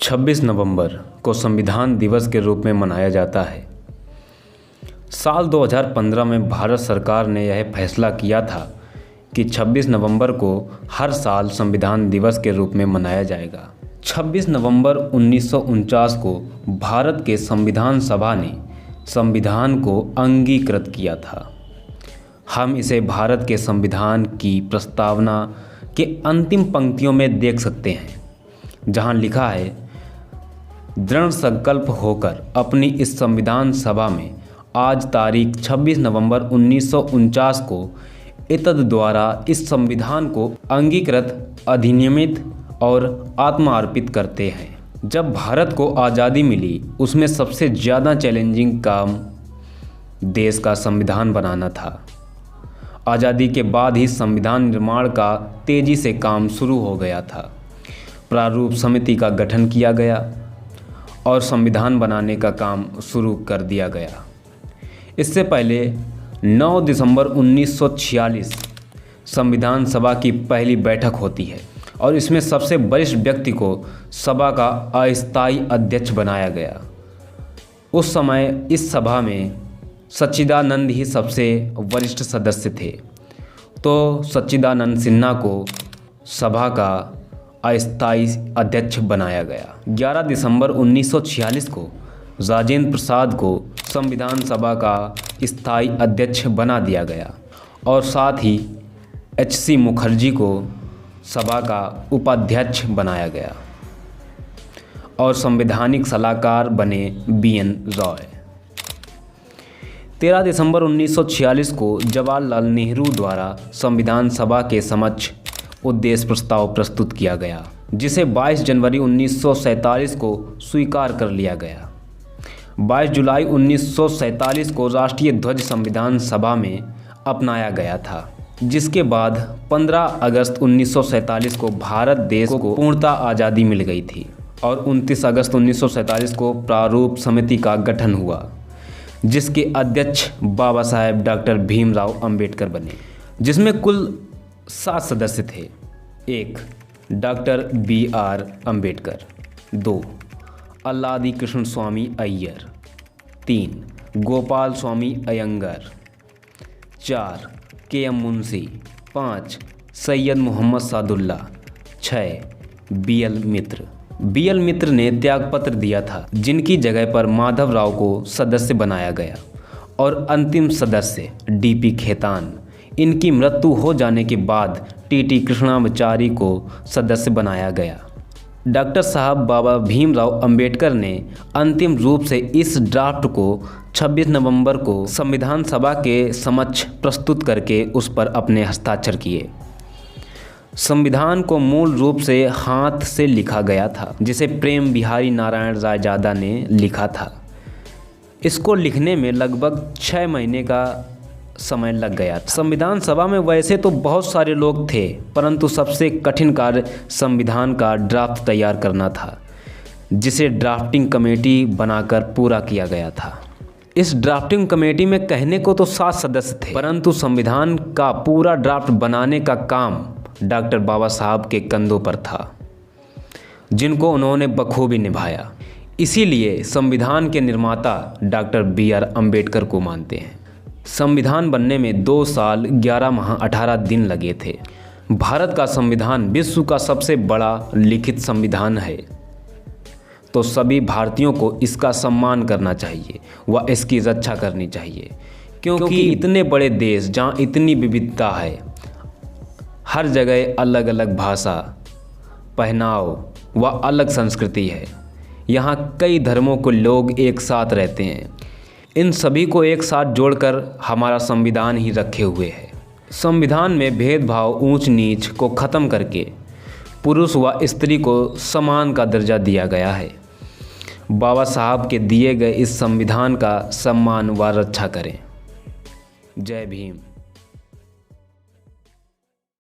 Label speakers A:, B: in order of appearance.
A: 26 नवंबर को संविधान दिवस के रूप में मनाया जाता है। साल 2015 में भारत सरकार ने यह फैसला किया था कि 26 नवंबर को हर साल संविधान दिवस के रूप में मनाया जाएगा। 26 नवंबर 1949 को भारत के संविधान सभा ने संविधान को अंगीकृत किया था। हम इसे भारत के संविधान की प्रस्तावना के अंतिम पंक्तियों में देख सकते हैं, जहां लिखा है, दृढ़ संकल्प होकर अपनी इस संविधान सभा में आज तारीख 26 नवंबर 1949 को इत्द द्वारा इस संविधान को अंगीकृत, अधिनियमित और आत्मार्पित करते हैं। जब भारत को आज़ादी मिली, उसमें सबसे ज़्यादा चैलेंजिंग काम देश का संविधान बनाना था। आज़ादी के बाद ही संविधान निर्माण का तेज़ी से काम शुरू हो गया था। प्रारूप समिति का गठन किया गया और संविधान बनाने का काम शुरू कर दिया गया। इससे पहले 9 दिसंबर 1946 संविधान सभा की पहली बैठक होती है और इसमें सबसे वरिष्ठ व्यक्ति को सभा का अस्थायी अध्यक्ष बनाया गया। उस समय इस सभा में सच्चिदानंद ही सबसे वरिष्ठ सदस्य थे, तो सच्चिदानंद सिन्हा को सभा का अस्थायी अध्यक्ष बनाया गया। 11 दिसंबर 1946 को राजेंद्र प्रसाद को संविधान सभा का स्थायी अध्यक्ष बना दिया गया और साथ ही HC मुखर्जी को सभा का उपाध्यक्ष बनाया गया और संवैधानिक सलाहकार बने BN रॉय। 13 दिसंबर 1946 को जवाहरलाल नेहरू द्वारा संविधान सभा के समक्ष उद्देश्य प्रस्ताव प्रस्तुत किया गया, जिसे 22 जनवरी 1947 को स्वीकार कर लिया गया। 22 जुलाई 1947 को राष्ट्रीय ध्वज संविधान सभा में अपनाया गया था, जिसके बाद 15 अगस्त 1947 को भारत देश को पूर्णतः आज़ादी मिल गई थी और 29 अगस्त 1947 को प्रारूप समिति का गठन हुआ, जिसके अध्यक्ष बाबा साहेब डॉक्टर भीमराव अंबेडकर बने, जिसमें कुल 7 सदस्य थे। 1. Doctor BR Ambedkar. 2. अल्लादी कृष्ण स्वामी अय्यर। 3. गोपाल स्वामी अयंगर। 4. KM मुंशी। 5. सैयद मोहम्मद सादुल्ला। 6. BL मित्र। BL मित्र ने त्यागपत्र दिया था, जिनकी जगह पर माधवराव को सदस्य बनाया गया और अंतिम सदस्य DP खेतान। इनकी मृत्यु हो जाने के बाद TT कृष्णाचारी को सदस्य बनाया गया। डॉक्टर साहब बाबा भीमराव अंबेडकर ने अंतिम रूप से इस ड्राफ्ट को 26 नवंबर को संविधान सभा के समक्ष प्रस्तुत करके उस पर अपने हस्ताक्षर किए। संविधान को मूल रूप से हाथ से लिखा गया था, जिसे प्रेम बिहारी नारायण रायजादा ने लिखा था। इसको लिखने में लगभग 6 महीने का समय लग गया था। संविधान सभा में वैसे तो बहुत सारे लोग थे, परंतु सबसे कठिन कार्य संविधान का ड्राफ्ट तैयार करना था, जिसे ड्राफ्टिंग कमेटी बनाकर पूरा किया गया था। इस ड्राफ्टिंग कमेटी में कहने को तो 7 सदस्य थे, परंतु संविधान का पूरा ड्राफ्ट बनाने का काम डॉक्टर बाबा साहब के कंधों पर था, जिनको उन्होंने बखूबी निभाया। इसीलिए संविधान के निर्माता डॉक्टर BR अंबेडकर को मानते हैं। संविधान बनने में 2 साल 11 माह 18 दिन लगे थे। भारत का संविधान विश्व का सबसे बड़ा लिखित संविधान है, तो सभी भारतीयों को इसका सम्मान करना चाहिए व इसकी रक्षा करनी चाहिए, क्योंकि इतने बड़े देश जहाँ इतनी विविधता है, हर जगह अलग अलग भाषा, पहनाव व अलग संस्कृति है। यहाँ कई धर्मों के लोग एक साथ रहते हैं। इन सभी को एक साथ जोड़कर हमारा संविधान ही रखे हुए है। संविधान में भेदभाव, ऊंच नीच को ख़त्म करके पुरुष व स्त्री को समान का दर्जा दिया गया है। बाबा साहब के दिए गए इस संविधान का सम्मान व रक्षा करें। जय भीम।